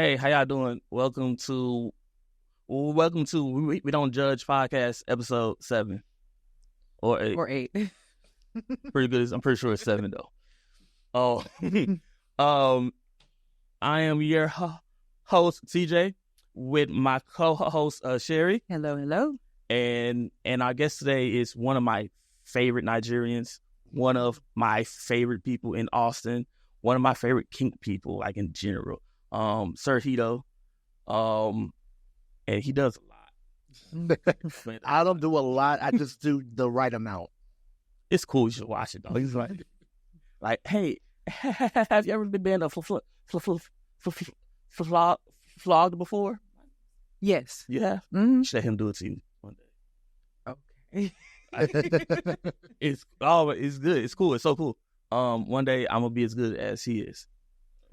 Hey, how y'all doing? Welcome to We Don't Judge podcast episode 7 or 8. Or 8. Pretty good. I'm pretty sure it's 7 though. Oh, I am your host TJ with my co-host Sherry, Hello. and our guest today is one of my favorite Nigerians, one of my favorite people in Austin, one of my favorite kink people, like in general. Sir Hedo. And he does a lot. I don't do a lot. I just do the right amount. It's cool. You should watch it though. He's like, hey, have you ever been flogged before? Yes. You have? Mm-hmm. Should let him do it to you one day. Okay. It's good. It's cool. It's so cool. One day I'm gonna be as good as he is.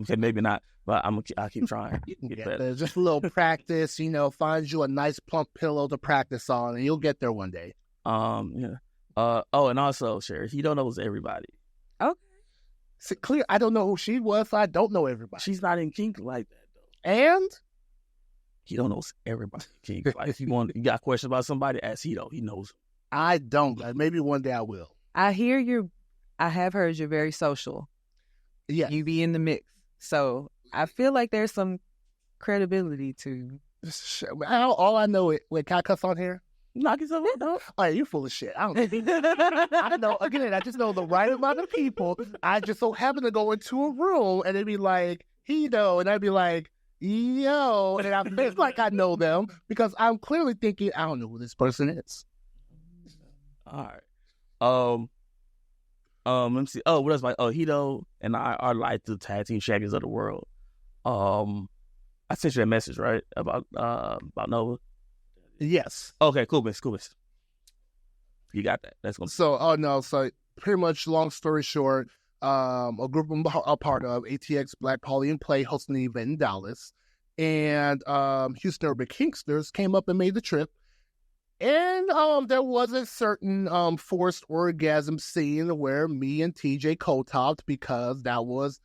Okay, maybe not, but I'll keep trying. Get better. Just a little practice, find you a nice plump pillow to practice on, and you'll get there one day. Yeah. And also, Sherry, he don't knows everybody. Okay. See, clear. I don't know who she was, so I don't know everybody. She's not in kink like that though. And He don't know everybody in kink. Like if you got questions about somebody, ask Hedo. He knows. I don't. Maybe one day I will. I have heard you're very social. Yeah. You be in the mix. So I feel like there's some credibility to. All I know is, wait, can I cuss on here? Knock yourself out, dog. Oh, you're full of shit. I don't know. I just know the right amount of people. I just so happen to go into a room and they'd be like, Hedo, and I'd be like, yo, and I feel like I know them because I'm clearly thinking, I don't know who this person is. All right. Let me see. Oh, what else? Hedo and I are like the tag team shaggies of the world. I sent you a message, right? About Nova. Yes. Okay, cool, miss. You got that. That's gonna. So pretty much, long story short, a group I'm a part of, ATX Black Poly and Play, hosting an event in Dallas, and Houston Urban Kinksters came up and made the trip. And there was a certain forced orgasm scene where me and TJ co-topped because I was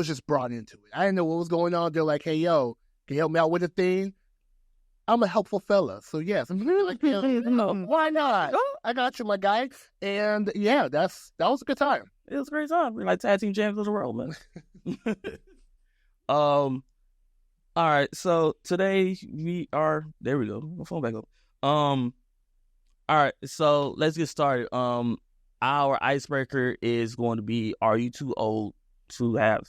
just brought into it. I didn't know what was going on. They're like, hey, yo, can you help me out with a thing? I'm a helpful fella. So, yes. I'm like, why not? I got you, my guy. And, yeah, that was a good time. It was a great time. We're like tag team champions of the world, man. All right. So today there we go. My phone back up. All right, so let's get started. Our icebreaker is going to be: are you too old to have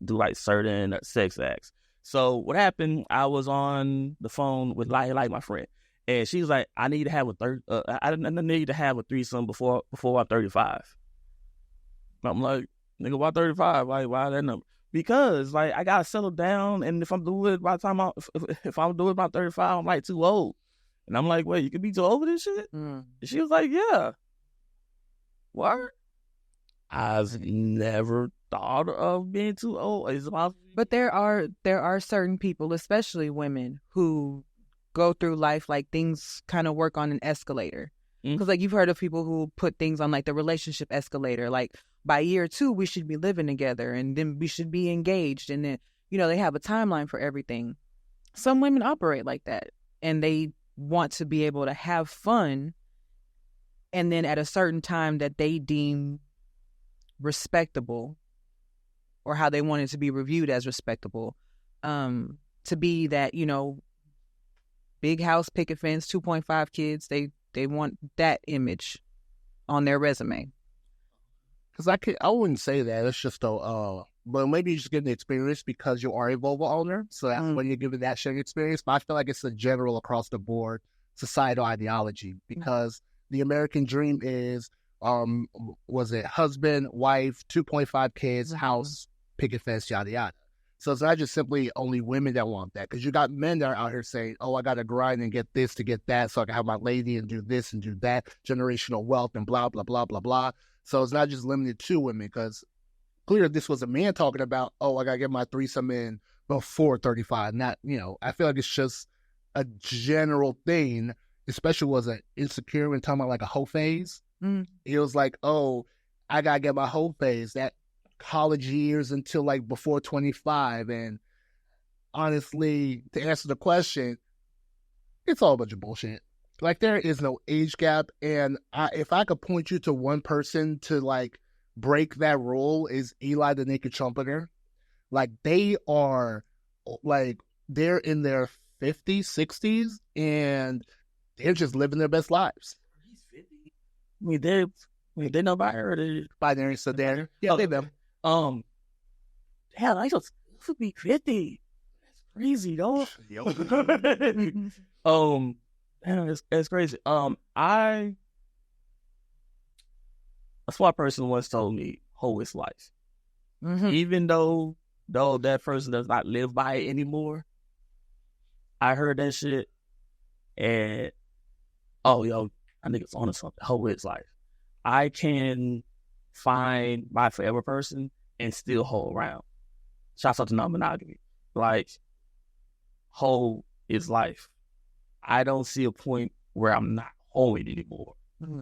do certain sex acts? So what happened? I was on the phone with like my friend, and she's like, "I need to have I need to have a threesome before I'm 35." I'm like, "Nigga, why 35? Why that number?" Because I gotta settle down, and if I'm doing it by the time if I'm doing it by 35, I'm too old. And I'm like, wait, you could be too old for this shit? And she was like, yeah. What? I've never thought of being too old. But there are certain people, especially women, who go through life like things kind of work on an escalator. Because you've heard of people who put things on the relationship escalator. Like by year 2, we should be living together, and then we should be engaged, and then they have a timeline for everything. Some women operate like that, and they want to be able to have fun, and then at a certain time that they deem respectable, or how they want it to be reviewed as respectable, to be that big house, picket fence, 2.5 kids, they want that image on their resume. Because I wouldn't say that. It's just but maybe you just get the experience because you are a Volvo owner. So that's when you're given that sharing experience. But I feel like it's a general across the board societal ideology because the American dream is, was it husband, wife, 2.5 kids, house, picket fence, yada, yada. So it's not just simply only women that want that. Because you got men that are out here saying, oh, I got to grind and get this to get that so I can have my lady and do this and do that, generational wealth and blah, blah, blah, blah, blah. So it's not just limited to women because clear this was a man talking about, oh, I got to get my threesome in before 35. Not, I feel like it's just a general thing, especially was an insecure when talking about a hoe phase. It was like, oh, I got to get my hoe phase, that college years until before 25. And honestly, to answer the question, it's all a bunch of bullshit. Like, there is no age gap, and if I could point you to one person to, like, break that rule, is Eli the Naked Trumpeter. Like, they are, like, they're in their 50s, 60s, and they're just living their best lives. He's 50. I mean, they know about her. Binary, so they're, yeah, they know. Hell, I just be 50. That's crazy, though. Man, it's crazy. A smart person once told me, "Hoe is life." Mm-hmm. Even though that person does not live by it anymore, I heard that shit, and I think it's on to something. Hoe is life. I can find my forever person and still hold around. Shouts out to non-monogamy. Like, hoe is life. I don't see a point where I'm not hoeing anymore. Mm-hmm.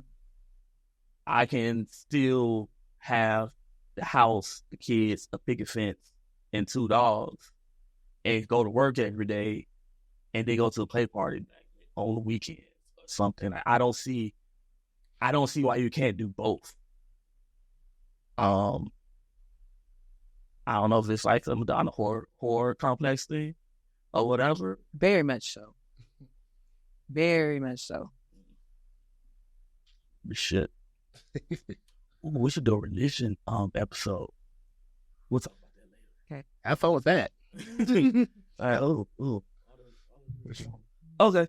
I can still have the house, the kids, a picket fence, and 2 dogs, and go to work every day, and then go to a play party on the weekends or something. I don't see why you can't do both. I don't know if it's like some Madonna horror complex thing or whatever. Very much so. Very much so. Shit. We should do a religion episode. We'll talk about that later. Okay. Have fun with that. All right. Okay.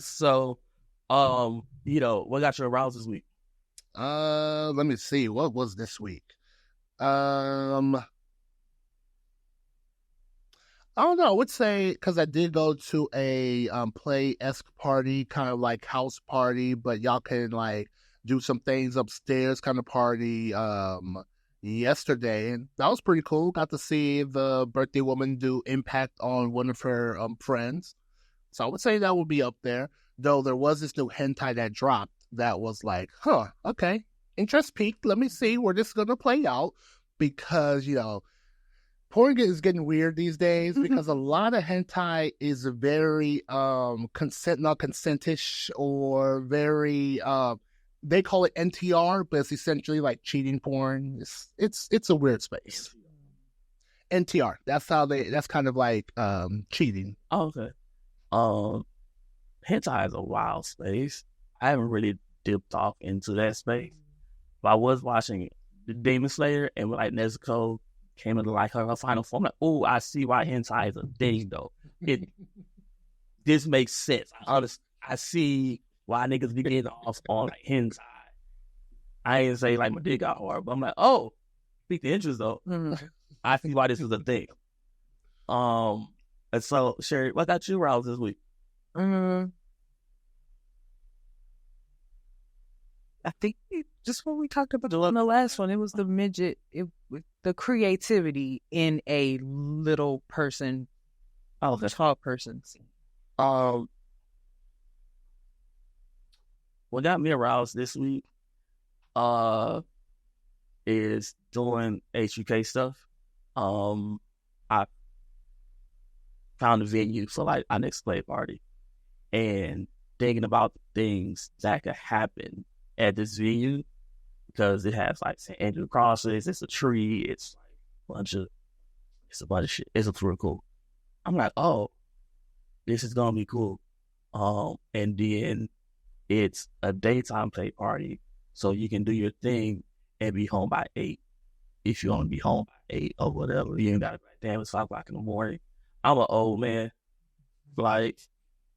So, what got you aroused this week? Let me see. What was this week? I don't know. I would say, because I did go to a play-esque party, kind of like house party, but y'all can like do some things upstairs kind of party yesterday, and that was pretty cool. Got to see the birthday woman do impact on one of her friends. So I would say that would be up there. Though there was this new hentai that dropped that was like, okay, interest peaked. Let me see where this is going to play out, because, porn is getting weird these days, because a lot of hentai is very not consentish, or very they call it NTR, but it's essentially like cheating porn. It's a weird space. NTR. That's kind of like cheating. Oh, okay. Hentai is a wild space. I haven't really dipped off into that space, but I was watching the Demon Slayer, and like Nezuko came into like her final form. I'm like, oh, I see why hentai is a thing though. This makes sense. I see why niggas be getting off on like hentai. I ain't say like my dick got hard, but I'm like, oh, pique the interest though. I see why this is a thing. And so Sherry, what got you aroused this week? I think just what we talked about on the last one, it was the midget, the creativity in a little person, tall person. What got me aroused this week is doing HUK stuff. I found a venue for like our next play party, and thinking about the things that could happen at this venue, because it has like St. Andrew crosses, it's a tree, it's like a bunch of shit. It's real cool. I'm like, oh, this is gonna be cool. And then it's a daytime play party, so you can do your thing and be home by 8. If you want to be home by 8 or whatever, you ain't gotta be like, damn, it's 5 o'clock in the morning. I'm an old man. Like,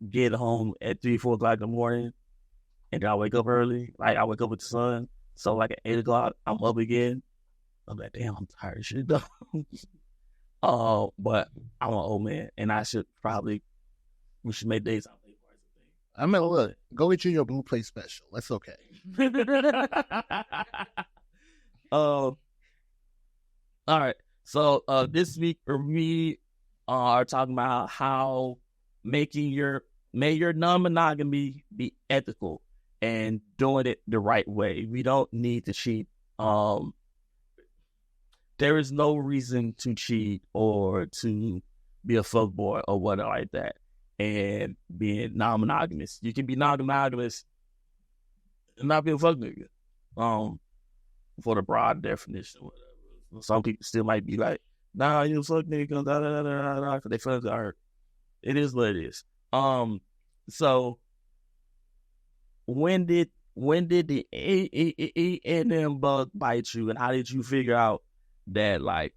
get home at 3, 4 o'clock in the morning, and then I wake up early. Like, I wake up with the sun. So, like, at 8 o'clock, I'm up again. I'm like, damn, I'm tired of shit, though. But I'm an old man, and we should make daytime play parties a thing. I mean, look, go get you your Blue Play special. That's okay. All right. So, this week, we are talking about how may your non-monogamy be ethical and doing it the right way. We don't need to cheat. The there is no reason to cheat or to be a fuckboy or whatever like that. And being non-monogamous, you can be non-monogamous and not be a fuck nigga. For the broad definition, whatever. Some people still might be like, "Nah, you a fuck nigga," da da da da da, because they feelings are hurt. It is what it is. So when did the A&M bug bite you, and how did you figure out that like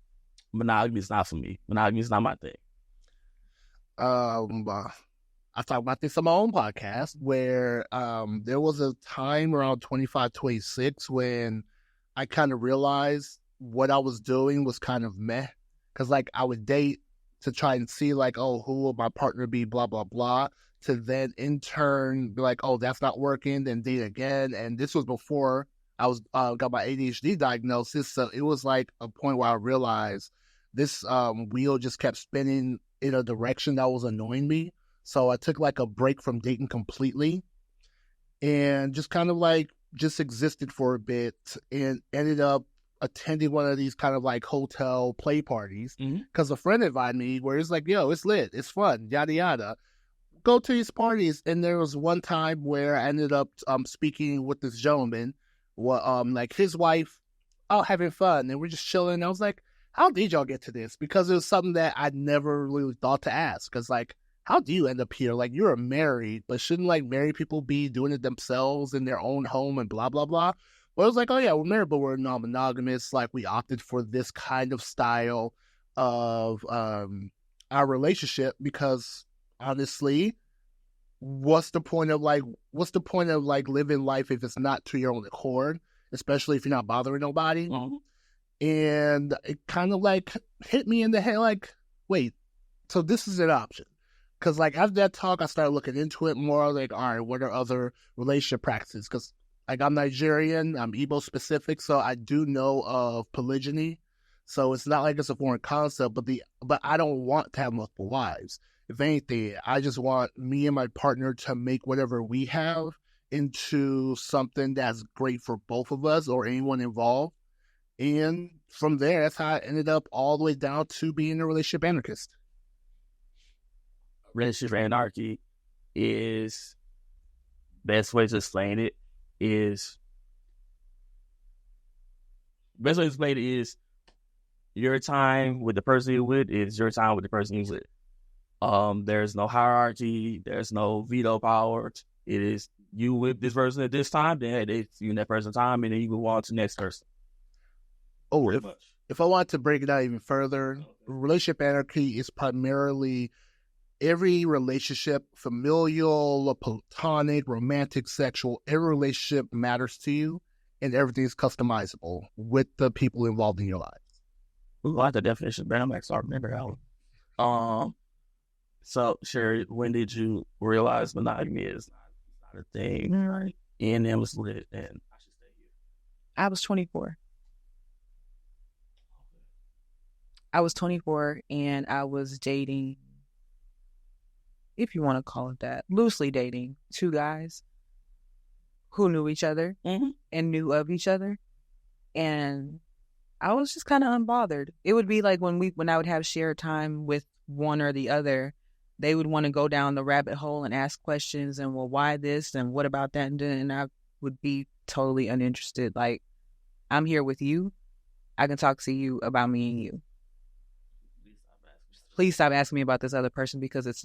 monogamy is not for me? Monogamy is not my thing. I talk about this on my own podcast where there was a time around 25, 26 when I kind of realized what I was doing was kind of meh. Because, like, I would date to try and see, like, oh, who will my partner be, blah, blah, blah, to then in turn be like, oh, that's not working, then date again. And this was before I was got my ADHD diagnosis. So it was like a point where I realized this wheel just kept spinning in a direction that was annoying me. So I took like a break from dating completely and just kind of like just existed for a bit and ended up attending one of these kind of like hotel play parties because a friend invited me where it's like, yo, it's lit, it's fun, yada, yada. Go to these parties. And there was one time where I ended up speaking with this gentleman, like his wife, out having fun. And we're just chilling. I was like, how did y'all get to this? Because it was something that I never really thought to ask. Because like, how do you end up here? Like, you're married, but shouldn't like married people be doing it themselves in their own home and blah, blah, blah? Well, it was like, oh yeah, we're married, but we're non-monogamous. Like, we opted for this kind of style of our relationship because honestly, what's the point of living life if it's not to your own accord, especially if you're not bothering nobody? And it kind of like hit me in the head, like, wait, so this is an option. Because, like, after that talk, I started looking into it more. Like, all right, what are other relationship practices? Because, like, I'm Nigerian, I'm Igbo specific, so I do know of polygyny. So it's not like it's a foreign concept, but I don't want to have multiple wives. If anything, I just want me and my partner to make whatever we have into something that's great for both of us or anyone involved. And from there, that's how I ended up all the way down to being a relationship anarchist. Relationship anarchy is, best way to explain it is your time with the person you're with is your time with the person you're with. There's no hierarchy, there's no veto power. It is you with this person at this time, then it's you and that person time, and then you move on to the next person. Oh, if I want to break it down even further, relationship anarchy is primarily every relationship, familial, platonic, romantic, sexual, every relationship matters to you, and everything is customizable with the people involved in your lives. We like the definition, but I'm like, sorry, remember how. So, Sherry, when did you realize monogamy is not a thing? Right. And it was lit, and I should stay here. I was 24. I was 24, and I was dating, if you want to call it that, loosely dating 2 guys who knew each other and knew of each other. And I was just kind of unbothered. It would be like when I would have shared time with one or the other, they would want to go down the rabbit hole and ask questions and, well, why this and what about that? And I would be totally uninterested. Like, I'm here with you. I can talk to you about me and you. Please stop asking me about this other person because it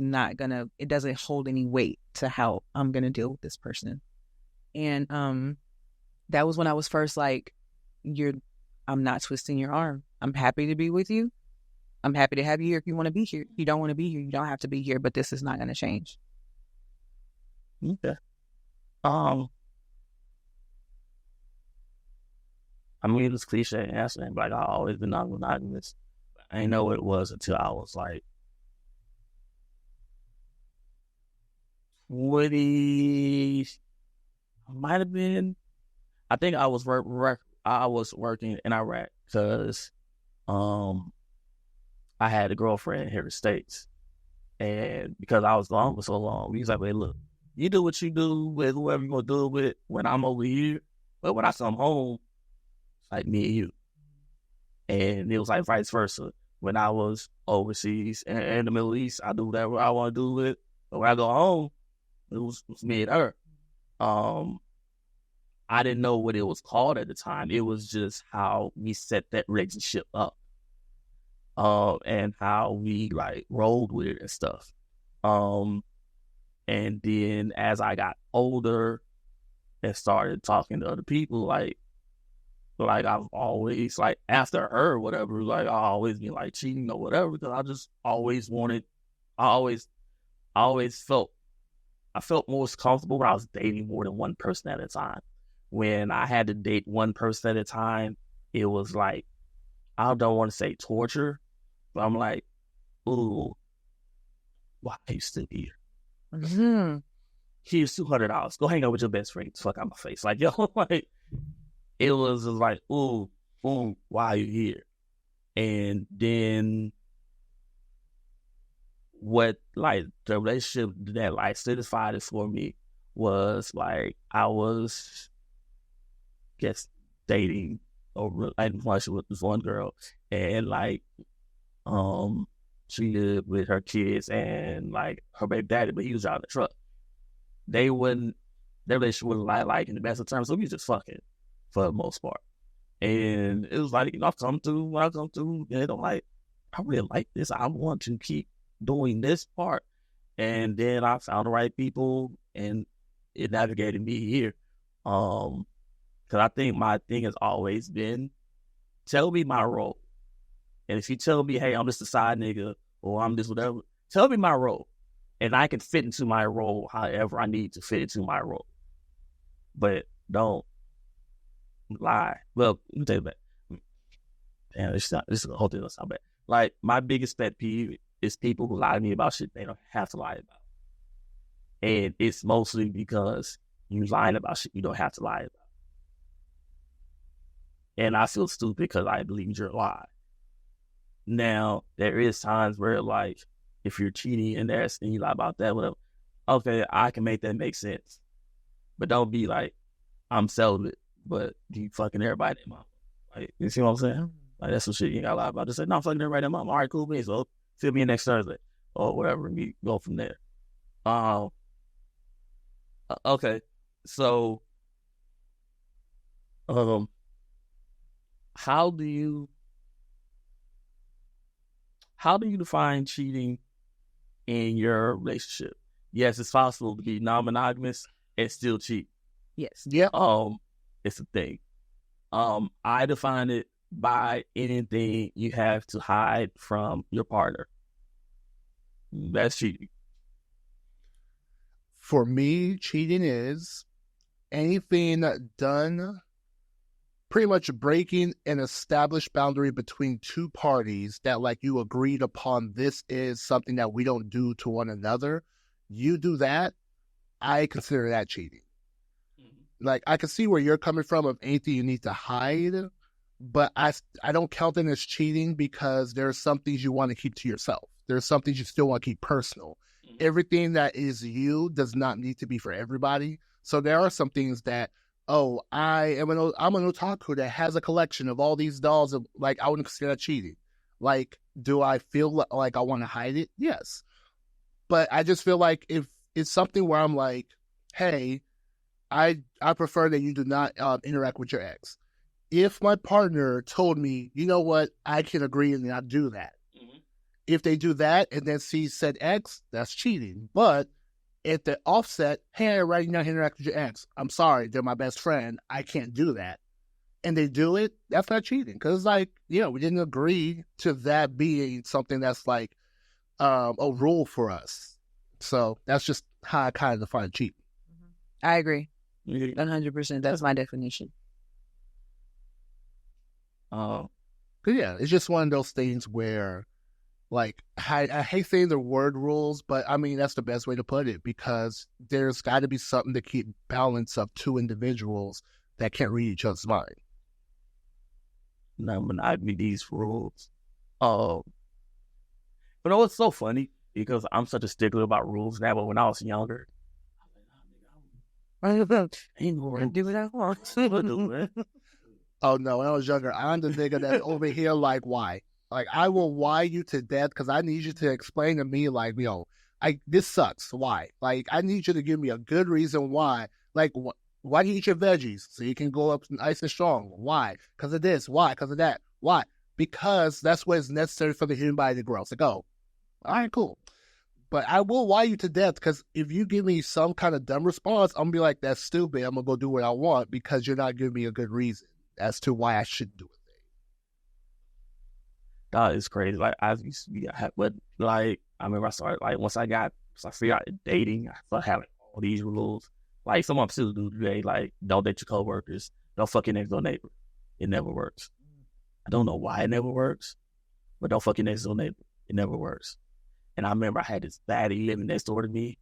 doesn't hold any weight to how I'm going to deal with this person. And that was when I was first like, I'm not twisting your arm. I'm happy to be with you. I'm happy to have you here if you want to be here. If you don't want to be here, you don't have to be here, but this is not going to change. Okay. I mean, it's cliche answering, but like, I've always been non-monogamous. I didn't know what it was until I was like 20. Might have been. I think I was working in Iraq because I had a girlfriend here in the States, and because I was gone for so long, he was like, "Wait, look, you do what you do with whoever you're gonna do it with when I'm over here, but when I come home, it's like me and you." And it was like vice versa. When I was overseas and in the Middle East, I do whatever I want to do with it. But when I go home, it was me and her. I didn't know what it was called at the time. It was just how we set that relationship up. And how we like rolled with it and stuff. And then as I got older and started talking to other people, like I've always, like, after her or whatever, like, I always been, like, cheating or whatever, because I just always wanted, I felt most comfortable when I was dating more than one person at a time. When I had to date one person at a time, it was like, I don't want to say torture, but I'm like, ooh, why are you still here? Mm-hmm. Here's $200. Go hang out with your best friend. Fuck out my face. Like, yo, like, it was just like, ooh, why are you here? And then what, like, the relationship that, like, solidified it for me was, like, I was, dating or like with this one girl, and, like, she lived with her kids and, like, her baby daddy, but he was driving the truck. Their relationship wasn't like in the best of terms, so we was just fucking for the most part. And it was like, I come through, and I'm like, I really like this. I want to keep doing this part. And then I found the right people, and it navigated me here. Because I think my thing has always been, tell me my role. And if you tell me, hey, I'm just a side nigga, or I'm just whatever, tell me my role. And I can fit into my role however I need to fit into my role. But don't lie. Well, let me tell you that. Damn, this is a whole thing that's not bad. Like, my biggest pet peeve is people who lie to me about shit they don't have to lie about. And it's mostly because you lying about shit you don't have to lie about. And I feel stupid because I believe your lie. Now, there is times where, like, if you're cheating and you lie about that, whatever, okay, I can make that make sense. But don't be like, I'm celibate, but you fucking everybody in mom. Like, you see what I'm saying? Like, that's some shit you ain't gotta lie about. Just say, no, I'm fucking everybody in mom. All right, cool, me. So, fill me in next Thursday or whatever, and we go from there. Okay, so, how do you define cheating in your relationship? Yes, it's possible to be non-monogamous and still cheat. Yes. Yeah. It's a thing. I define it by anything you have to hide from your partner. That's cheating. For me, cheating is anything done pretty much breaking an established boundary between two parties that, like, you agreed upon, this is something that we don't do to one another. You do that, I consider that cheating. Mm-hmm. Like, I can see where you're coming from of anything you need to hide, but I don't count it as cheating because there are some things you want to keep to yourself. There are some things you still want to keep personal. Mm-hmm. Everything that is you does not need to be for everybody. So there are some things that, oh, I'm an otaku that has a collection of all these dolls. Of, like, I wouldn't consider that cheating. Like, do I feel like I want to hide it? Yes. But I just feel like if it's something where I'm like, hey, I prefer that you do not interact with your ex. If my partner told me, you know what, I can agree and not do that. Mm-hmm. If they do that and then see said ex, that's cheating. But at the offset, hey, I already not interact with your ex. I'm sorry, they're my best friend. I can't do that. And they do it, that's not cheating. Because, like, we didn't agree to that being something that's, like, a rule for us. So that's just how I kind of define cheating. I agree. 100%. That's my definition. Yeah, it's just one of those things where, like, I hate saying the word rules, but I mean, that's the best way to put it, because there's got to be something to keep balance of two individuals that can't read each other's mind. No, monogamy, these rules. But it's so funny because I'm such a stickler about rules now, but when I was younger, I ain't gonna do what I want. Oh no, when I was younger, I'm the nigga that's over here like, why? Like, I will why you to death because I need you to explain to me, like, this sucks. Why? Like, I need you to give me a good reason why. Like, why do you eat your veggies? So you can go up nice and strong. Why? Because of this. Why? Because of that. Why? Because that's what is necessary for the human body to grow. It's like, oh, all right, cool. But I will why you to death because if you give me some kind of dumb response, I'm going to be like, that's stupid. I'm going to go do what I want because you're not giving me a good reason as to why I should do it. That is crazy. Like, I remember I started, like, once I figured out dating, I started having all these rules. Like, some of them do today, like, don't date your coworkers, don't fuck your next door neighbor. It never works. I don't know why it never works, but don't fuck your next door neighbor. It never works. And I remember I had this baddie living next door to me.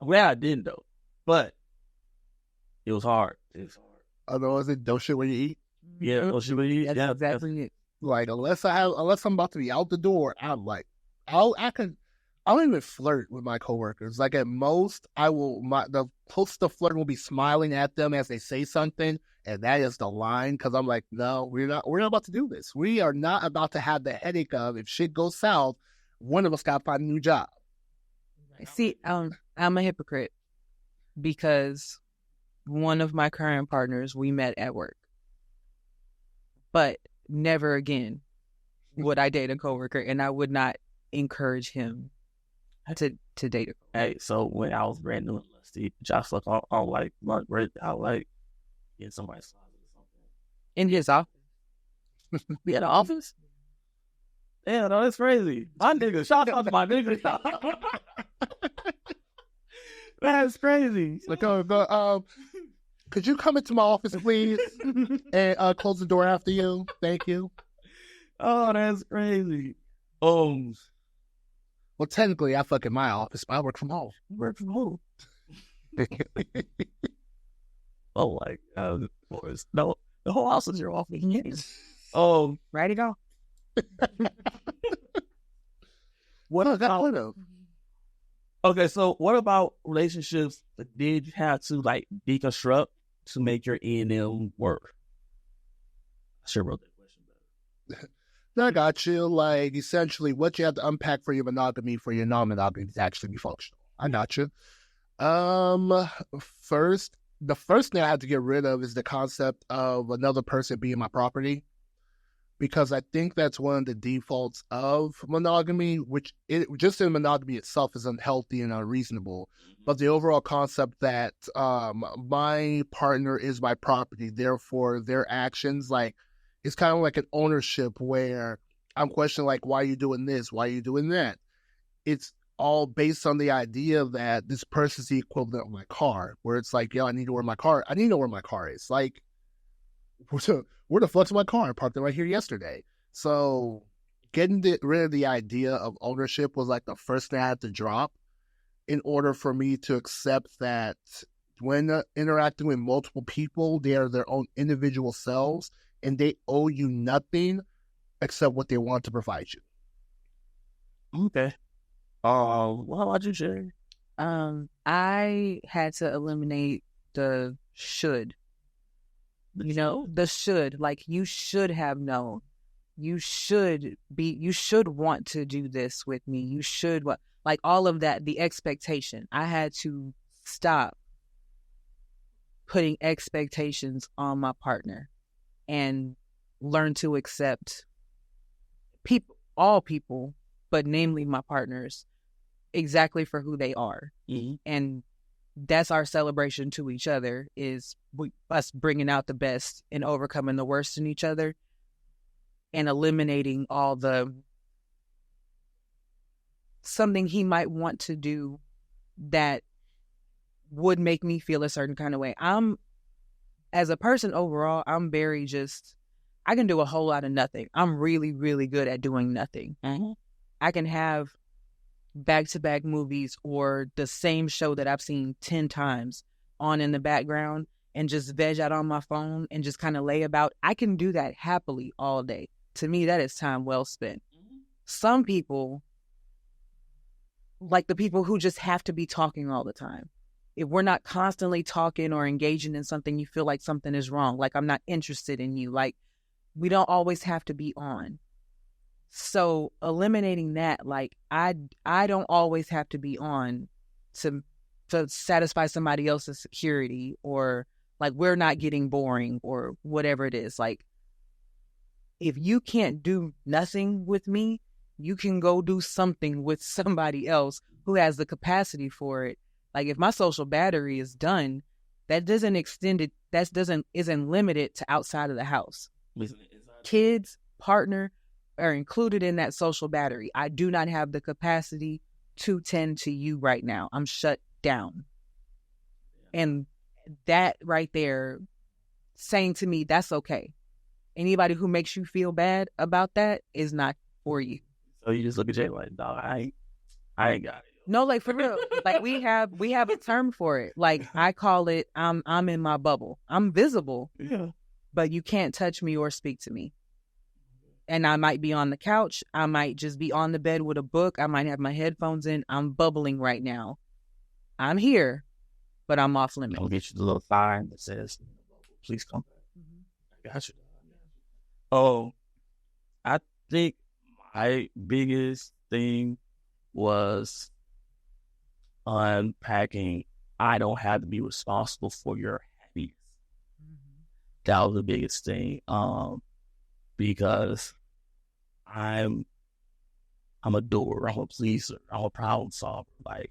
I'm glad I didn't, though. But it was hard. Otherwise, don't shit when you eat. Yeah, don't shit when you eat. That's Yeah, exactly it. Like, unless I'm about to be out the door, I'm like, I don't even flirt with my coworkers. Like, at most, the closest to flirt will be smiling at them as they say something, and that is the line. Because I'm like, no, we're not about to do this. We are not about to have the headache of if shit goes south, one of us got to find a new job. See, I'm a hypocrite because one of my current partners we met at work, but never again would I date a coworker, and I would not encourage him to date a coworker. Hey, so when I was brand new and lusty, just like I like getting somebody's closet or something. In his office. We had an office? Yeah, no, that's crazy. My nigga, shout out to my nigga. That's crazy. Like, could you come into my office, please, and close the door after you? Thank you. Oh, that's crazy. Well, technically, I fuck in my office, but I work from home. Work from home. Oh, like, boys. No, the whole house is your office. Ready to go. Okay, so what about relationships that did you have to, like, deconstruct to make your E&M work? I should have wrote that question better. I got you. Like, essentially, what you have to unpack for your monogamy, for your non-monogamy to actually be functional. I got you. The first thing I had to get rid of is the concept of another person being my property, because I think that's one of the defaults of monogamy, which just in monogamy itself is unhealthy and unreasonable. But the overall concept that my partner is my property, therefore their actions, like, it's kind of like an ownership where I'm questioning, like, why are you doing this? Why are you doing that? It's all based on the idea that this person's the equivalent of my car, where it's like, I need to know where my car is. Like, where the fuck's my car? I parked it right here yesterday. So getting rid of the idea of ownership was like the first thing I had to drop in order for me to accept that when interacting with multiple people, they are their own individual selves and they owe you nothing except what they want to provide you. Okay. What about you, Sherry? I had to eliminate the should. The should. Like, you should have known. You should want to do this with me. You should, like, all of that, the expectation. I had to stop putting expectations on my partner and learn to accept all people, but namely my partners, exactly for who they are. Mm-hmm. And that's our celebration to each other, is us bringing out the best and overcoming the worst in each other and eliminating all the something he might want to do that would make me feel a certain kind of way. As a person overall, I'm very I can do a whole lot of nothing. I'm really, really good at doing nothing. Mm-hmm. I can have back-to-back movies or the same show that I've seen 10 times on in the background and just veg out on my phone and just kind of lay about. I can do that happily all day. To me, that is time well spent. Mm-hmm. Some people, like the people who just have to be talking all the time, if we're not constantly talking or engaging in something, you feel like something is wrong. Like I'm not interested in you. Like we don't always have to be on. So eliminating that, like I don't always have to be on to satisfy somebody else's security, or like we're not getting boring or whatever it is. Like if you can't do nothing with me, you can go do something with somebody else who has the capacity for it. Like if my social battery is done, that doesn't extend it. That isn't limited to outside of the house. Kids, partner are included in that social battery. I do not have the capacity to tend to you right now. I'm shut down. And that right there, saying to me, that's okay. Anybody who makes you feel bad about that is not for you. So you just look at Jay like, dog, I ain't got it. No, like for real. Like we have a term for it. Like I call it, I'm in my bubble. I'm visible. Yeah. But you can't touch me or speak to me. And I might be on the couch. I might just be on the bed with a book. I might have my headphones in. I'm bubbling right now. I'm here, but I'm off limits. I'll get you the little sign that says, please come back. I got you. Oh, I think my biggest thing was unpacking. I don't have to be responsible for your happiness. That was the biggest thing. Because I'm a doer, I'm a pleaser, I'm a problem solver. Like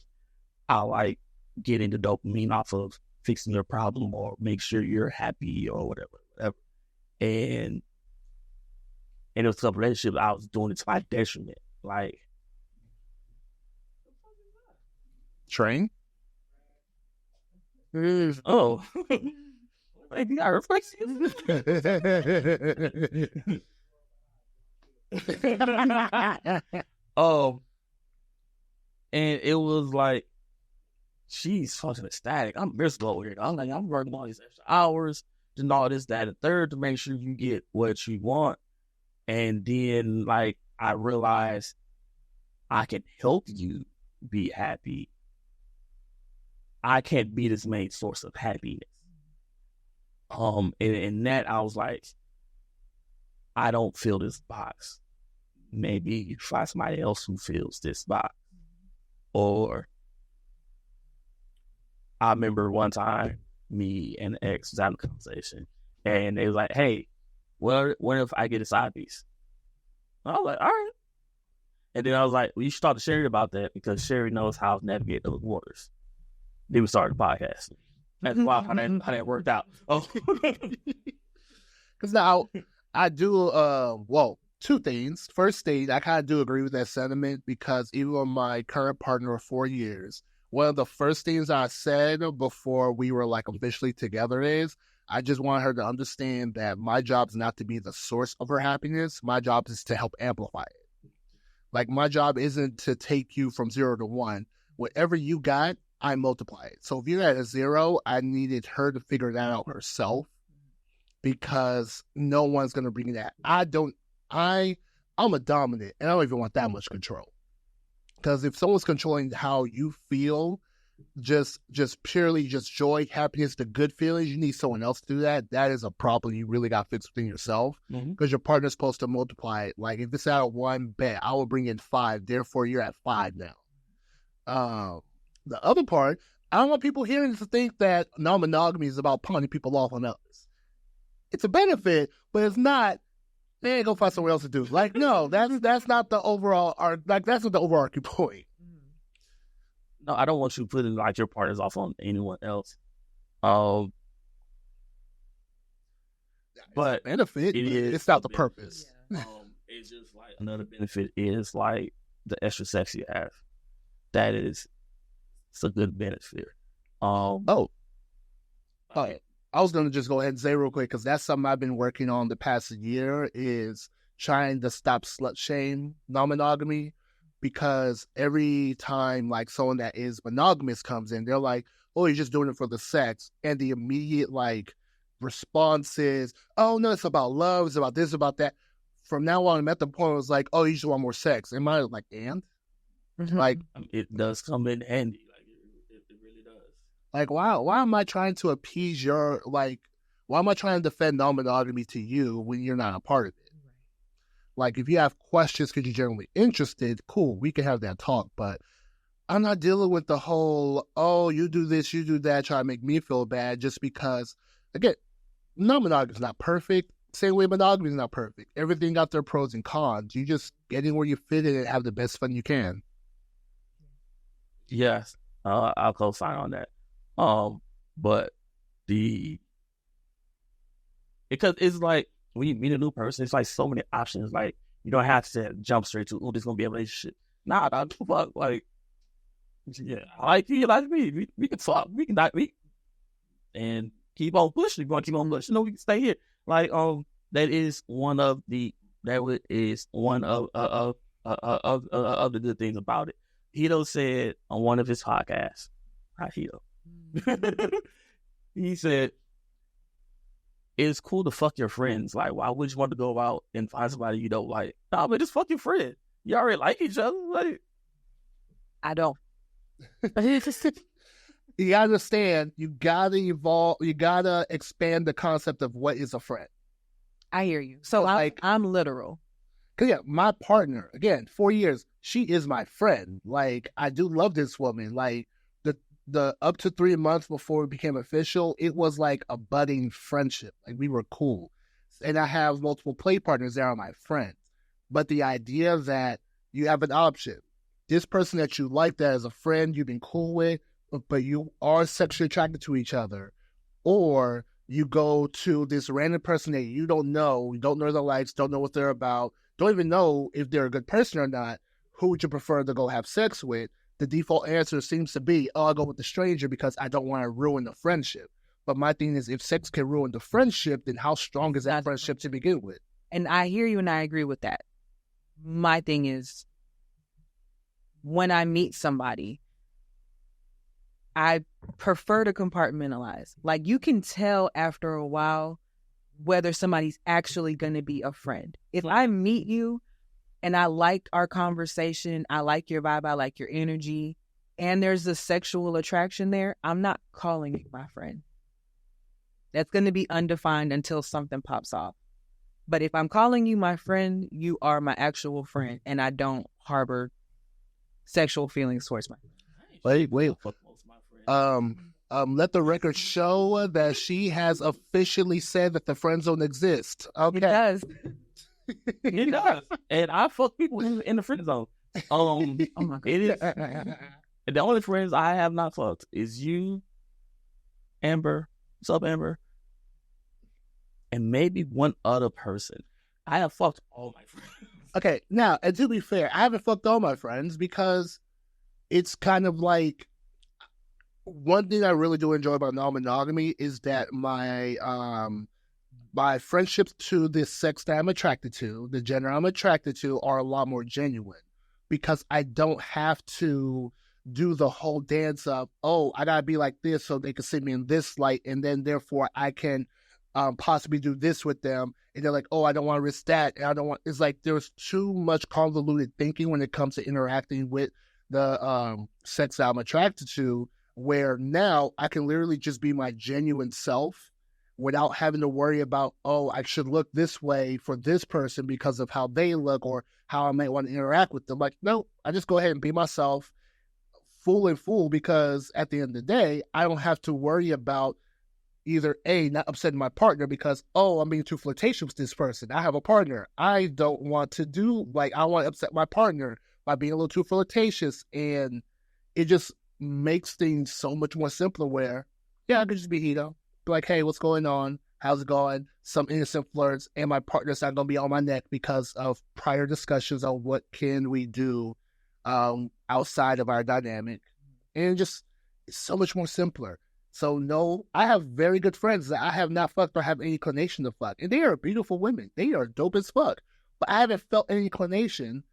I like getting the dopamine off of fixing your problem or make sure you're happy or whatever. And it was a couple relationships I was doing it to my detriment. Like Train? oh like, you got reflections. And it was like she's fucking ecstatic. I'm miserable over here. I'm like, I'm working all these extra hours, and all this, that, and third to make sure you get what you want. And then like I realized I can help you be happy. I can't be this main source of happiness. And in that I was like, I don't fill this box. Maybe you try somebody else who fills this box. Or I remember one time me and the ex was having a conversation and they was like, hey, what if I get a side piece? I was like, all right. And then I was like, well, you should talk to Sherry about that because Sherry knows how to navigate those waters. Then we started the podcast. That's why how that worked out. Oh, because now I do two things. First thing, I kind of do agree with that sentiment because even with my current partner of 4 years, one of the first things I said before we were like officially together is I just want her to understand that my job is not to be the source of her happiness. My job is to help amplify it. Like my job isn't to take you from 0 to 1. Whatever you got, I multiply it. So if you're at a 0, I needed her to figure that out herself because no one's going to bring that. I'm a dominant and I don't even want that much control. Because if someone's controlling how you feel, just purely just joy, happiness, the good feelings, you need someone else to do that. That is a problem you really got to fix within yourself because your partner's supposed to multiply it. Like if it's out of 1, bet I will bring in 5. Therefore, you're at 5 now. The other part, I don't want people hearing to think that non-monogamy is about pawning people off on others. It's a benefit, but it's not. Man, go find somewhere else to do. Like, no, that's not the overall. That's not the overarching point. No, I don't want you putting like your partners off on anyone else. But benefit. It's not the purpose. It's just like another benefit is like the extra sex you have. That is. It's a good benefit. I was going to just go ahead and say real quick, because that's something I've been working on the past year is trying to stop slut shame non-monogamy, because every time like someone that is monogamous comes in, they're like, oh, you're just doing it for the sex. And the immediate like response is, oh, no, it's about love. It's about this, about that. From now on, I'm at the point where it was like, oh, you just want more sex. And mine like, and? Like, it does come in handy. It really does. Like, why am I trying to appease your, like, why am I trying to defend non-monogamy to you when you're not a part of it? Like, if you have questions because you're generally interested, cool, we can have that talk. But I'm not dealing with the whole, oh, you do this, you do that, try to make me feel bad just because, again, non-monogamy is not perfect. Same way monogamy is not perfect. Everything got their pros and cons. You just get in where you fit in and have the best fun you can. Yes, I'll co-sign on that. But because it's like when you meet a new person, it's like so many options. Like you don't have to jump straight to, oh, this is gonna be a relationship. Nah, dog, fuck. Like, yeah, I like you, you like me. We can talk. We can not we and keep on pushing. We're gonna keep on pushing. No, we can stay here. Like, that is one of the the good things about it. Hedo said on one of his podcasts, hi Hedo. He said, it's cool to fuck your friends. Like, why would you want to go out and find somebody you don't like? Nah, but just fuck your friend. You already like each other. Like, I don't. You gotta understand, you gotta evolve, you gotta expand the concept of what is a friend. I hear you. So I'm literal. Because, yeah, my partner, again, 4 years, she is my friend. Like, I do love this woman. Like, the up to 3 months before it became official, it was like a budding friendship. Like, we were cool. And I have multiple play partners that are my friends. But the idea that you have an option, this person that you like that as a friend, you've been cool with, but you are sexually attracted to each other, or you go to this random person that you don't know their likes, don't know what they're about, don't even know if they're a good person or not, who would you prefer to go have sex with? The default answer seems to be, oh, I'll go with the stranger because I don't want to ruin the friendship. But my thing is, if sex can ruin the friendship, then how strong is that friendship to begin with? And I hear you and I agree with that. My thing is, when I meet somebody, I prefer to compartmentalize. Like, you can tell after a while whether somebody's actually going to be a friend. If I meet you and I liked our conversation, I like your vibe, I like your energy, and there's a sexual attraction there, I'm not calling you my friend. That's going to be undefined until something pops off. But if I'm calling you my friend, you are my actual friend, and I don't harbor sexual feelings towards my friend. Wait. Let the record show that she has officially said that the friend zone exists. Okay. It does. It does. And I fuck people in the friend zone. Oh my God. It is. The only friends I have not fucked is you, Amber, what's up, Amber? And maybe one other person. I have fucked all my friends. Okay, now, and to be fair, I haven't fucked all my friends because it's kind of like, one thing I really do enjoy about non-monogamy is that my friendships to the sex that I'm attracted to, the gender I'm attracted to, are a lot more genuine because I don't have to do the whole dance of, oh, I gotta be like this so they can see me in this light, and then therefore I can possibly do this with them, and they're like, oh, I don't want to risk that, and I don't want. It's like there's too much convoluted thinking when it comes to interacting with the sex that I'm attracted to, where now I can literally just be my genuine self without having to worry about, oh, I should look this way for this person because of how they look or how I might want to interact with them. Like, no, I just go ahead and be myself, full and full, because at the end of the day, I don't have to worry about either A, not upsetting my partner because, oh, I'm being too flirtatious with this person. I have a partner. I don't want to I want to upset my partner by being a little too flirtatious. And it just makes things so much more simpler where, yeah, I could just be Hedo. Be like, hey, what's going on? How's it going? Some innocent flirts, and my partner's not going to be on my neck because of prior discussions on what can we do outside of our dynamic. And just, it's so much more simpler. So no, I have very good friends that I have not fucked or have any inclination to fuck. And they are beautiful women. They are dope as fuck. But I haven't felt any inclination.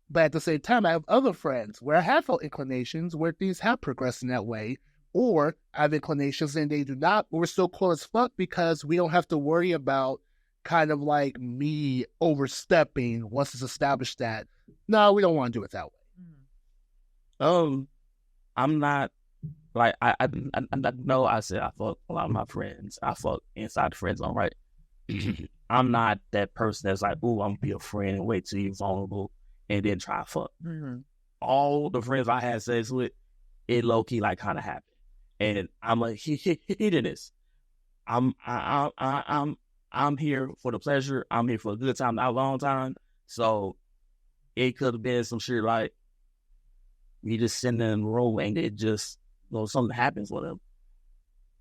But at the same time, I have other friends where I have felt inclinations where things have progressed in that way. Or I have inclinations and they do not, but we're still cool as fuck because we don't have to worry about kind of like me overstepping once it's established that, no, we don't want to do it that way. I'm not like I know I said I fuck a lot of my friends. I fuck inside the friend zone, right? I'm not that person that's like, ooh, I'm gonna be a friend and wait till you're vulnerable and then try to fuck. Mm-hmm. All the friends I had sex with, it low key like kind of happened, and I'm like, this. I'm here for the pleasure. I'm here for a good time, not a long time. So it could have been some shit like you just sitting in the room and it just, something happens with them.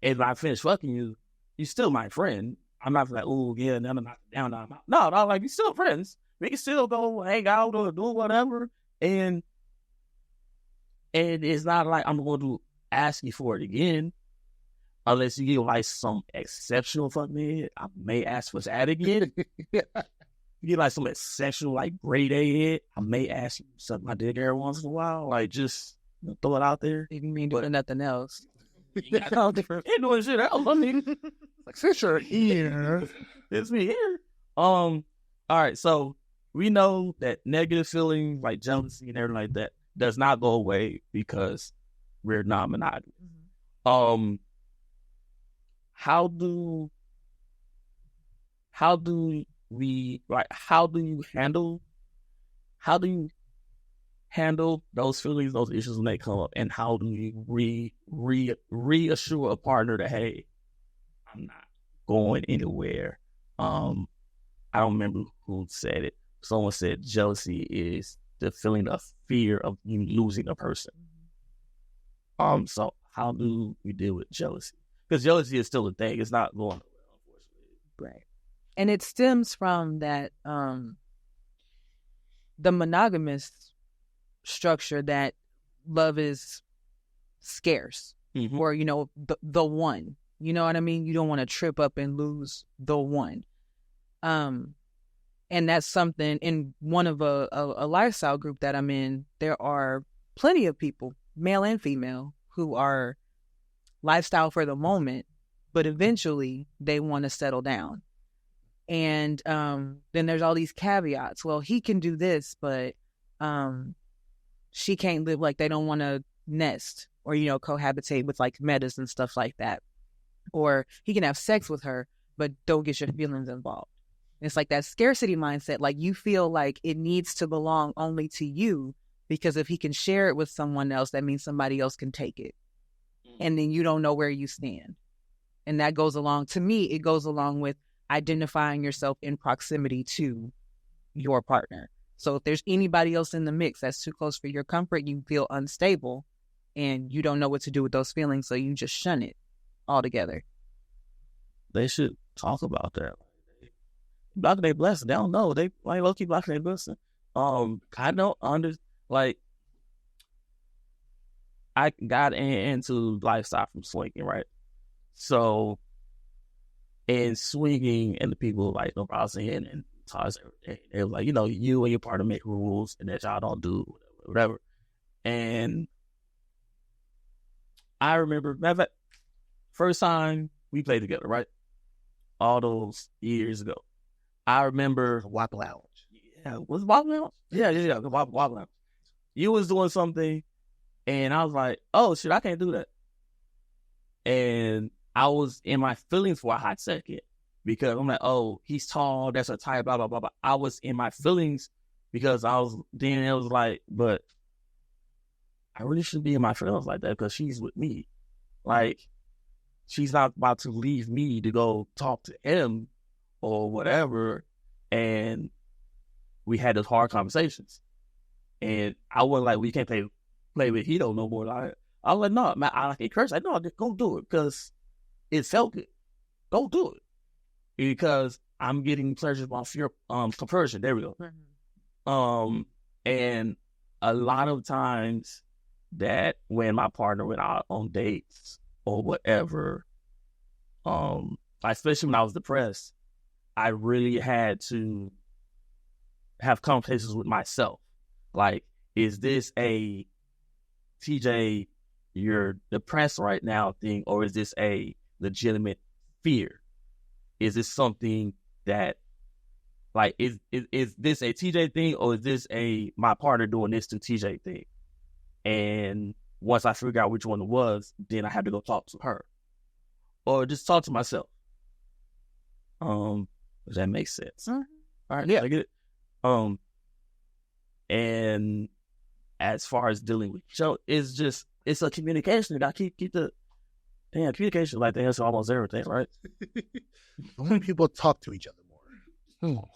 If I finish fucking you, you still my friend. I'm not like, oh yeah, never knock it down. No, like we still friends. We can still go hang out or do whatever, and it's not like I'm going to ask you for it again. Unless you get like some exceptional fucking head, I may ask for that again. You get like some exceptional like grade A head, I may ask you to suck my dick every once in a while. Like just throw it out there. You mean doing nothing else? Ain't doing shit else. I mean, Like, since you're here, it's me here. All right, so we know that negative feelings like jealousy and everything like that does not go away because we're non-monogamous. Mm-hmm. How do you handle those feelings, those issues when they come up, and how do you reassure a partner that, hey, I'm not going anywhere? I don't remember who said it. Someone said jealousy is the feeling of fear of you losing a person. So how do we deal with jealousy? Because jealousy is still a thing. It's not going away, unfortunately. Right. And it stems from that the monogamous structure that love is scarce, Mm-hmm. or the one. You know what I mean? You don't want to trip up and lose the one. And that's something in one of a lifestyle group that I'm in. There are plenty of people, male and female, who are lifestyle for the moment, but eventually they want to settle down. And then there's all these caveats. Well, he can do this, but she can't live, like they don't want to nest or, cohabitate with like metas and stuff like that. Or he can have sex with her, but don't get your feelings involved. It's like that scarcity mindset. Like you feel like it needs to belong only to you, because if he can share it with someone else, that means somebody else can take it. And then you don't know where you stand. And that goes along, to me, it goes along with identifying yourself in proximity to your partner. So if there's anybody else in the mix that's too close for your comfort, you feel unstable and you don't know what to do with those feelings, so you just shun it altogether. They should talk about that. Blocking their blessing. They don't know. They like low-key blocking their blessing. I don't like, I got into lifestyle from swinging, right? So, in swinging, and the people like no problem saying and toss everything. They were like, you and your partner make rules and that y'all don't do whatever. And I remember, matter of fact, first time we played together, right? All those years ago. I remember WAP Lounge. Yeah, was it WAP Lounge? Yeah, the WAP Lounge. You was doing something, and I was like, oh shit, I can't do that. And I was in my feelings for a hot second, because I'm like, oh, he's tall, that's a type, blah, blah, blah, blah. I was in my feelings because then it was like, but I really shouldn't be in my feelings like that because she's with me. Like, she's not about to leave me to go talk to him or whatever. And we had those hard conversations. And I wasn't like, we can't play with Hedo no more. Like, I was like, no, man, I like curse. Like, no, go do it because it felt good. Go do it. Because I'm getting pleasure from fear, conversion. There we go. Mm-hmm. And a lot of times that when my partner went out on dates or whatever, especially when I was depressed, I really had to have conversations with myself. Like, is this a TJ, you're depressed right now thing, or is this a legitimate fear? Is this something that, like, is this a TJ thing, or is this a my partner doing this to TJ thing? And once I figure out which one it was, then I have to go talk to her. Or just talk to myself. Does that make sense? Mm-hmm. All right, yeah, I get it. And as far as dealing with it's a communication. You gotta keep the communication like the answer to almost everything, right? When people talk to each other more.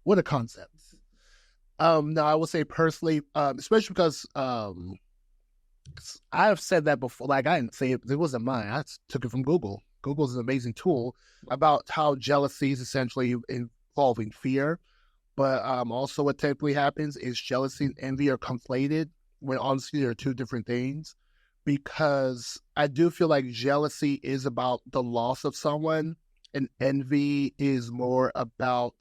What a concept. No, I would say personally, especially because I have said that before. Like, I didn't say it, it wasn't mine. I took it from Google. Google's an amazing tool about how jealousy is essentially involving fear. But also what typically happens is jealousy and envy are conflated when honestly they're two different things. Because I do feel like jealousy is about the loss of someone, and envy is more about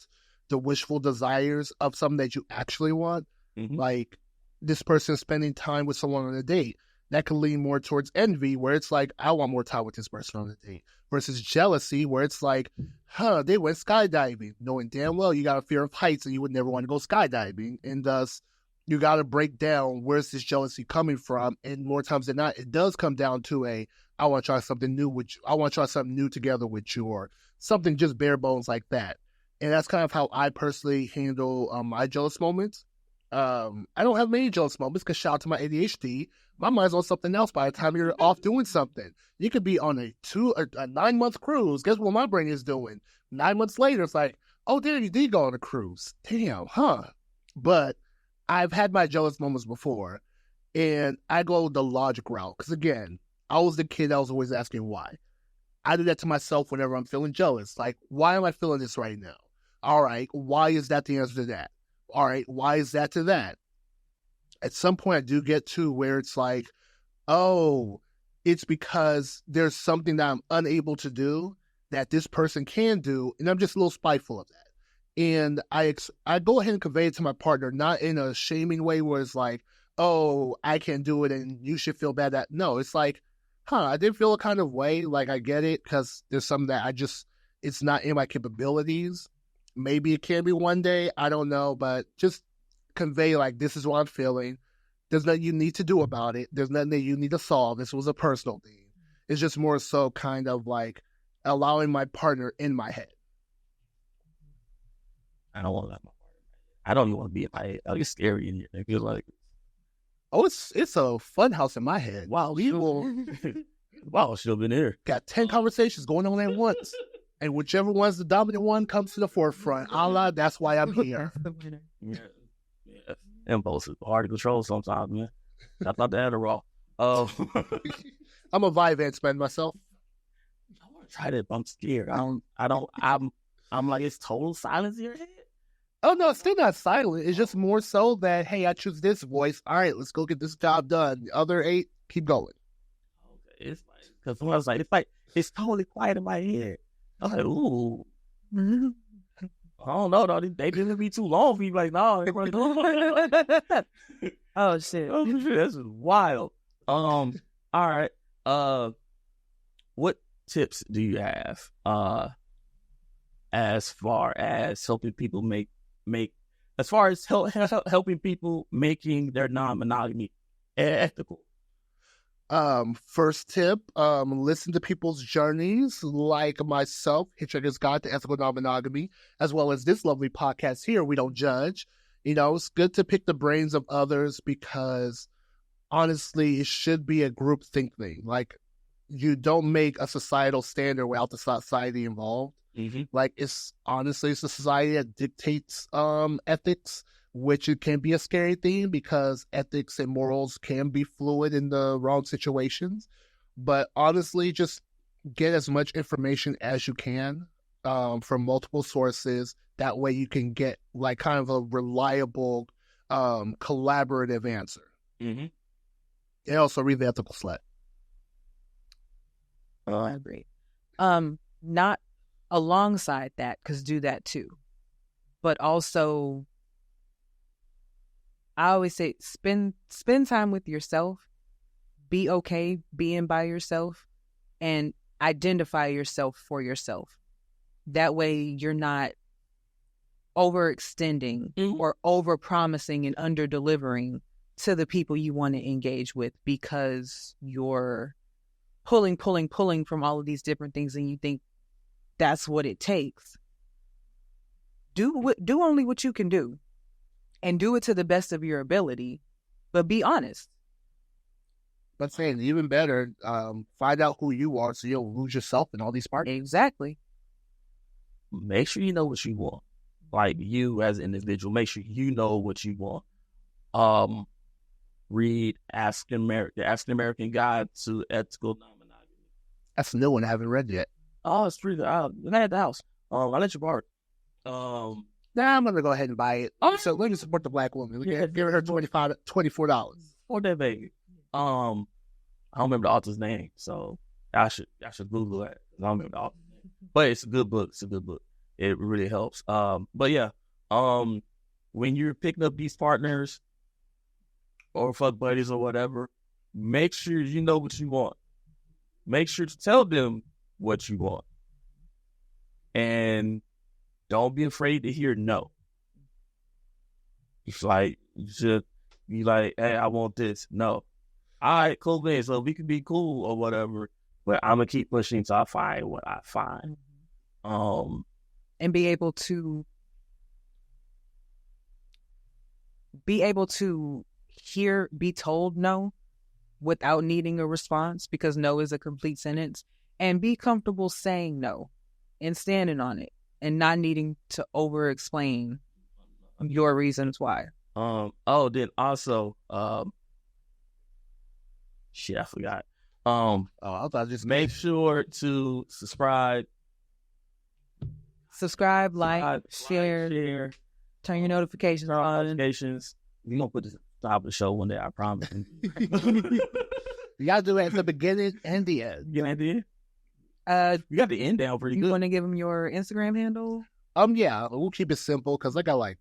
the wishful desires of something that you actually want. Mm-hmm. Like, this person spending time with someone on a date. That can lean more towards envy, where it's like, I want more time with this person on a date. Versus jealousy, where it's like, they went skydiving, knowing damn well you got a fear of heights and you would never want to go skydiving. And thus, you got to break down where's this jealousy coming from. And more times than not, it does come down to I want to try something new with you. I want to try something new together with you, or something just bare bones like that. And that's kind of how I personally handle my jealous moments. I don't have many jealous moments because shout out to my ADHD. My mind's on something else by the time you're off doing something. You could be on a 9-month cruise. Guess what my brain is doing? 9 months later, it's like, oh, damn, you did go on a cruise. Damn, huh? But I've had my jealous moments before, and I go the logic route. Because again, I was the kid that was always asking why. I do that to myself whenever I'm feeling jealous. Like, why am I feeling this right now? All right, why is that the answer to that? All right, why is that to that? At some point, I do get to where it's like, oh, it's because there's something that I'm unable to do that this person can do, and I'm just a little spiteful of that. And I go ahead and convey it to my partner, not in a shaming way where it's like, oh, I can't do it and you should feel bad. That no, it's like, I did feel a kind of way. Like, I get it because there's something that it's not in my capabilities. Maybe it can be one day. I don't know, but just convey like, this is what I'm feeling. There's nothing you need to do about it. There's nothing that you need to solve. This was a personal thing. It's just more so kind of like allowing my partner in my head. I don't want to let my partner. I don't even want to be in my head. It's scary in here. I feel like, oh, it's a fun house in my head. Wow, wow, she'll been here. Got 10 conversations going on at once. And whichever one's the dominant one comes to the forefront. Allah, that's why I'm here. Yeah. Impulse is hard to control sometimes, man. I thought that Adderall. I'm a Vyvanse man myself. I want to try that, but I'm scared. I'm like, it's total silence in your head. Oh no, it's still not silent. It's just more so that, hey, I choose this voice. All right, let's go get this job done. The other 8, keep going. Okay, it's like, because when I was like, it's totally quiet in my head. I'm like, ooh. I don't know, though. They didn't be too long for you. Like, no. Oh, shit. Oh, shit. This is wild. All right. What tips do you have as far as helping people helping people making their non-monogamy ethical? First tip, listen to people's journeys, like myself, Hitchhiker's Guide to Ethical Non-Monogamy, as well as this lovely podcast here, We Don't Judge. It's good to pick the brains of others because, honestly, it should be a group think thing. Like, you don't make a societal standard without the society involved. Mm-hmm. Like, it's a society that dictates ethics, which it can be a scary thing because ethics and morals can be fluid in the wrong situations. But honestly, just get as much information as you can from multiple sources. That way you can get like kind of a reliable, collaborative answer. Mm-hmm. And also read the Ethical Slut. Oh, I agree. Not alongside that, because do that too. But also, I always say spend time with yourself, be okay being by yourself, and identify yourself for yourself. That way you're not overextending or over-promising and under-delivering to the people you want to engage with because you're pulling from all of these different things and you think that's what it takes. Do only what you can do and do it to the best of your ability, but be honest. But saying even better, find out who you are so you don't lose yourself in all these parties. Exactly. Make sure you know what you want. Like you as an individual, make sure you know what you want. Read the African American Guide to Ethical Non-Monogamy. That's a new one I haven't read yet. Oh, it's pretty good. I had the house. I'll let you borrow it. Nah, I'm gonna go ahead and buy it. So let me support the black woman. Give her $24. For that baby. I don't remember the author's name, so I should Google that. I don't remember the author's name. But it's a good book. It really helps. But yeah, when you're picking up these partners or fuck buddies or whatever, make sure you know what you want. Make sure to tell them what you want. And don't be afraid to hear no. It's like, you should be like, hey, I want this. No. All right, cool thing. So we can be cool or whatever, but I'm going to keep pushing until I find what I find. And be able to be told no without needing a response, because no is a complete sentence, and be comfortable saying no and standing on it and not needing to over explain your reasons why. Then also, shit, I forgot. I thought just make sure to subscribe, like, share, turn your notifications on. We gonna put this at the top of the show one day, I promise. You gotta do it at the beginning and the end. You get the end? You got the end down pretty good. You want to give them your Instagram handle? Yeah, we'll keep it simple because I got like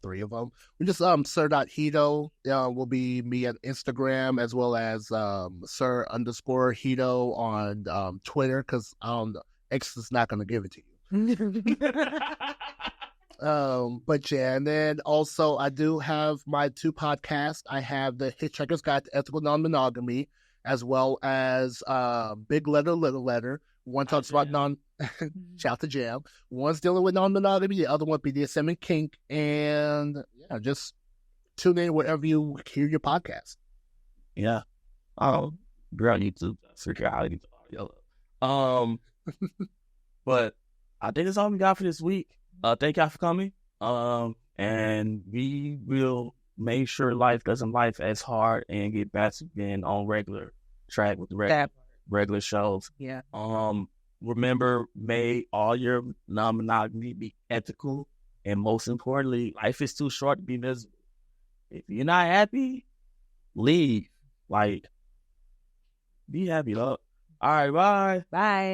3 of them. We just Sir Hedo will be me on Instagram, as well as Sir_Hedo on Twitter, because X is not gonna give it to you. But yeah, and then also I do have my 2 podcasts. I have the Hitchhiker's Guide to Ethical Non-Monogamy, as well as Big Letter, Little Letter. One talks about shout to Jam. One's dealing with non-monogamy, the other one BDSM and kink. And yeah, just tune in wherever you hear your podcast. Yeah. You're on YouTube. Figure out how to get the audio. But I think that's all we got for this week. Thank y'all for coming. And we will make sure life doesn't life as hard and get back to being on regular track with the regular shows. Yeah. Remember, may all your non-monogamy be ethical, and most importantly, life is too short to be miserable. If you're not happy, leave. Like, be happy, though. All right, bye. Bye.